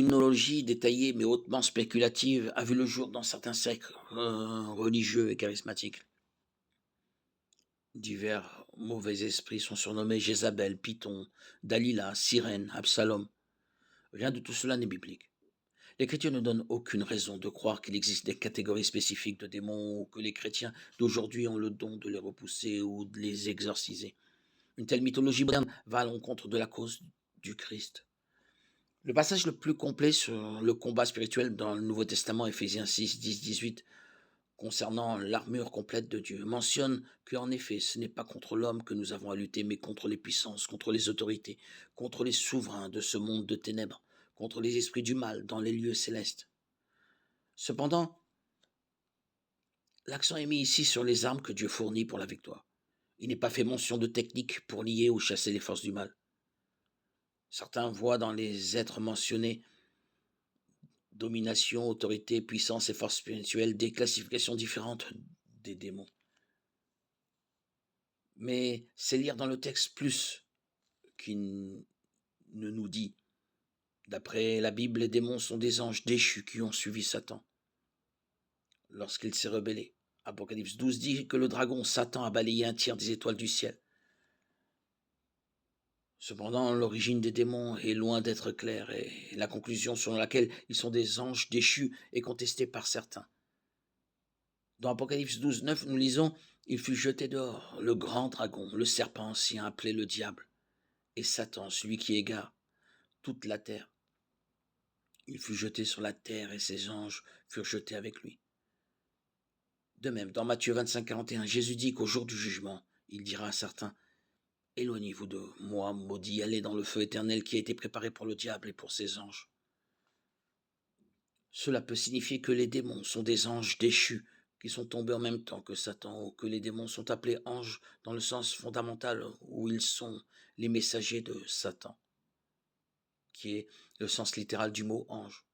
Terminologie détaillée mais hautement spéculative a vu le jour dans certains cercles religieux et charismatiques. Divers mauvais esprits sont surnommés Jézabel, Python, Dalila, Sirène, Absalom. Rien de tout cela n'est biblique. L'Écriture ne donne aucune raison de croire qu'il existe des catégories spécifiques de démons ou que les chrétiens d'aujourd'hui ont le don de les repousser ou de les exorciser. Une telle mythologie moderne va à l'encontre de la cause du Christ. Le passage le plus complet sur le combat spirituel dans le Nouveau Testament, Éphésiens 6, 10, 18, concernant l'armure complète de Dieu, mentionne qu'en effet, ce n'est pas contre l'homme que nous avons à lutter, mais contre les puissances, contre les autorités, contre les souverains de ce monde de ténèbres, contre les esprits du mal dans les lieux célestes. Cependant, l'accent est mis ici sur les armes que Dieu fournit pour la victoire. Il n'est pas fait mention de techniques pour lier ou chasser les forces du mal. Certains voient dans les êtres mentionnés domination, autorité, puissance et force spirituelle, des classifications différentes des démons. Mais c'est lire dans le texte plus qu'il ne nous dit. D'après la Bible, les démons sont des anges déchus qui ont suivi Satan lorsqu'il s'est rebellé. Apocalypse 12 dit que le dragon Satan a balayé un tiers des étoiles du ciel. Cependant, l'origine des démons est loin d'être claire et la conclusion selon laquelle ils sont des anges déchus est contestée par certains. Dans Apocalypse 12, 9, nous lisons « Il fut jeté dehors, le grand dragon, le serpent ancien appelé le diable, et Satan, celui qui égare toute la terre. Il fut jeté sur la terre et ses anges furent jetés avec lui. » De même, dans Matthieu 25, 41, Jésus dit qu'au jour du jugement, il dira à certains « Éloignez-vous de moi, maudits, allez dans le feu éternel qui a été préparé pour le diable et pour ses anges. » Cela peut signifier que les démons sont des anges déchus qui sont tombés en même temps que Satan, ou que les démons sont appelés anges dans le sens fondamental où ils sont les messagers de Satan, qui est le sens littéral du mot ange.